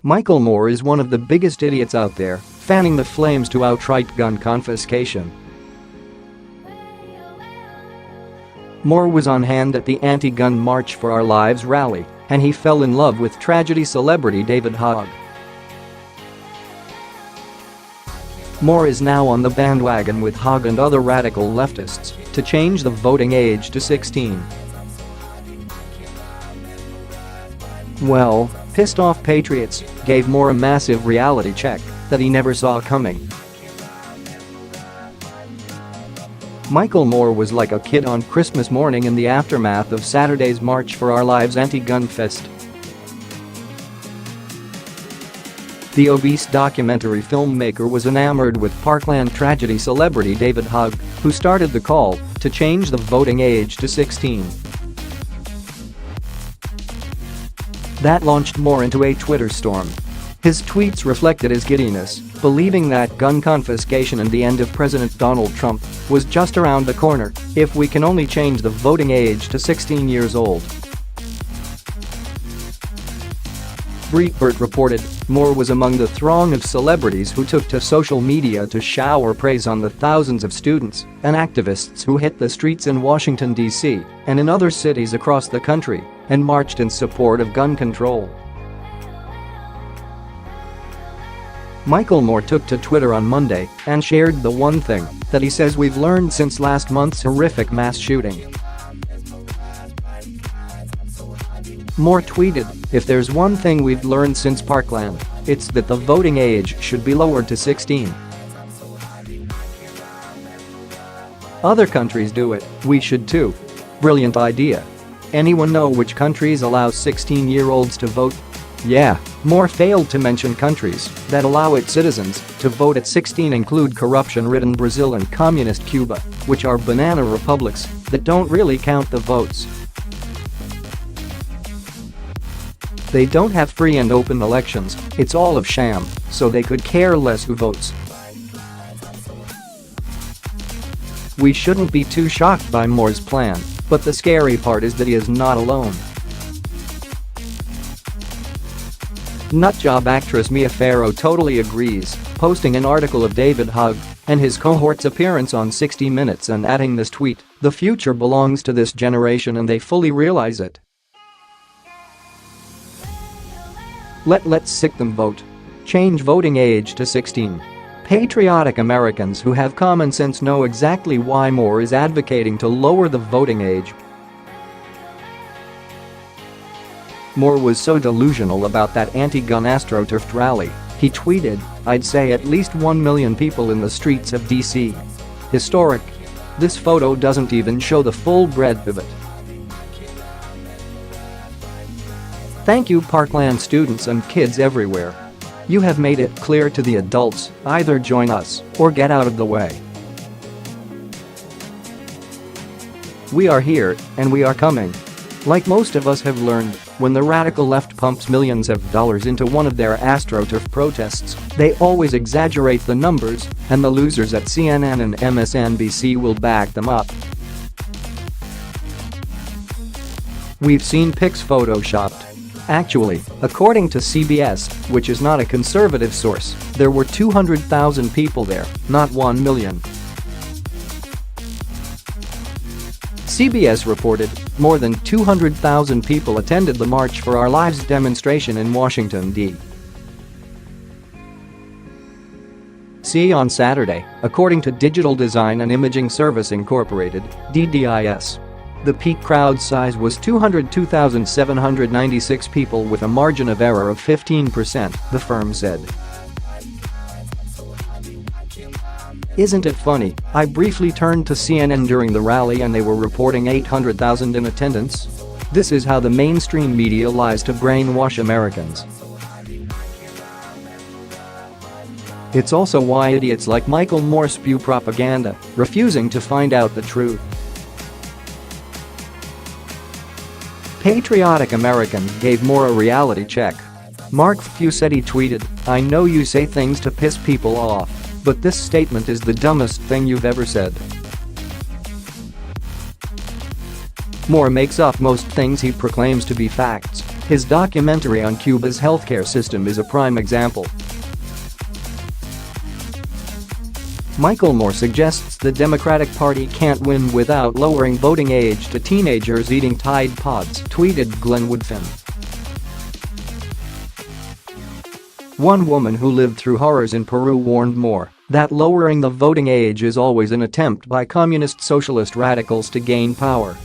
Michael Moore is one of the biggest idiots out there, fanning the flames to outright gun confiscation. Moore was on hand at the anti-gun March for Our Lives rally, and he fell in love with tragedy celebrity David Hogg. Moore is now on the bandwagon with Hogg and other radical leftists to change the voting age to 16. Well, pissed off Patriots gave Moore a massive reality check that he never saw coming. Michael Moore was like a kid on Christmas morning in the aftermath of Saturday's March for Our Lives anti-gun fest. The obese documentary filmmaker was enamored with Parkland tragedy celebrity David Hogg, who started the call to change the voting age to 16. That launched Moore into a Twitter storm. His tweets reflected his giddiness, believing that gun confiscation and the end of President Donald Trump was just around the corner if we can only change the voting age to 16 years old. Breitbart reported Moore was among the throng of celebrities who took to social media to shower praise on the thousands of students and activists who hit the streets in Washington, D.C. and in other cities across the country and marched in support of gun control. Michael Moore took to Twitter on Monday and shared the one thing that he says we've learned since last month's horrific mass shooting. Moore tweeted, "If there's one thing we've learned since Parkland, it's that the voting age should be lowered to 16. Other countries do it, we should too. Brilliant idea. Anyone know which countries allow 16-year-olds to vote?" Yeah, Moore failed to mention countries that allow its citizens to vote at 16 include corruption-ridden Brazil and communist Cuba, which are banana republics that don't really count the votes. They don't have free and open elections, it's all a sham, so they could care less who votes. We shouldn't be too shocked by Moore's plan, but the scary part is that he is not alone. Nutjob actress Mia Farrow totally agrees, posting an article of David Hogg and his cohort's appearance on 60 Minutes and adding this tweet, "The future belongs to this generation and they fully realize it. Let's sick them vote. Change voting age to 16. Patriotic Americans who have common sense know exactly why Moore is advocating to lower the voting age." Moore was so delusional about that anti-gun AstroTurf rally, he tweeted, "I'd say at least 1 million people in the streets of D.C. Historic. This photo doesn't even show the full breadth of it. Thank you Parkland students and kids everywhere. You have made it clear to the adults, either join us or get out of the way. We are here and we are coming. Like most of us have learned, when the radical left pumps millions of dollars into one of their AstroTurf protests, they always exaggerate the numbers, and the losers at CNN and MSNBC will back them up. We've seen pics photoshopped. Actually, according to CBS, which is not a conservative source, there were 200,000 people there, not 1 million. CBS reported more than 200,000 people attended the March for Our Lives demonstration in Washington, D.C. on Saturday, according to Digital Design and Imaging Service Incorporated, DDIS. The peak crowd size was 202,796 people with a margin of error of 15%, the firm said. Isn't it funny, I briefly turned to CNN during the rally and they were reporting 800,000 in attendance? This is how the mainstream media lies to brainwash Americans. It's also why idiots like Michael Moore spew propaganda, refusing to find out the truth. Patriotic American gave Moore a reality check. Mark Fusetti tweeted, "I know you say things to piss people off, but this statement is the dumbest thing you've ever said." Moore makes up most things he proclaims to be facts, His documentary on Cuba's healthcare system is a prime example. Michael Moore suggests the Democratic Party can't win without lowering voting age to teenagers eating Tide Pods, tweeted Glenn Woodfin. One woman who lived through horrors in Peru warned Moore that lowering the voting age is always an attempt by communist socialist radicals to gain power.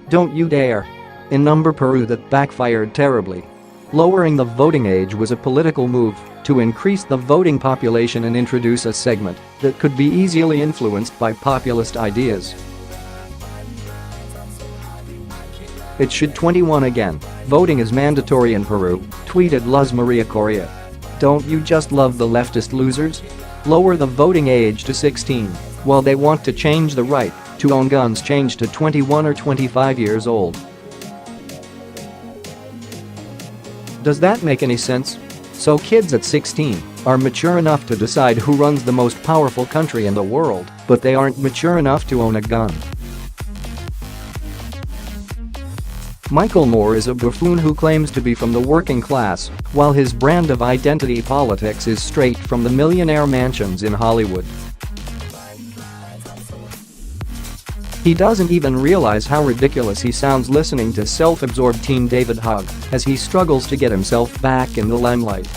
Don't you dare. In Peru that backfired terribly. Lowering the voting age was a political move to increase the voting population and introduce a segment that could be easily influenced by populist ideas. It should 21 again. Voting is mandatory in Peru, tweeted Luz Maria Correa. Don't you just love the leftist losers? Lower the voting age to 16, while they want to change the right to own guns change to 21 or 25 years old. Does that make any sense? So kids at 16 are mature enough to decide who runs the most powerful country in the world, but they aren't mature enough to own a gun. Michael Moore is a buffoon who claims to be from the working class, while his brand of identity politics is straight from the millionaire mansions in Hollywood. He doesn't even realize how ridiculous he sounds listening to self-absorbed teen David Hogg as he struggles to get himself back in the limelight.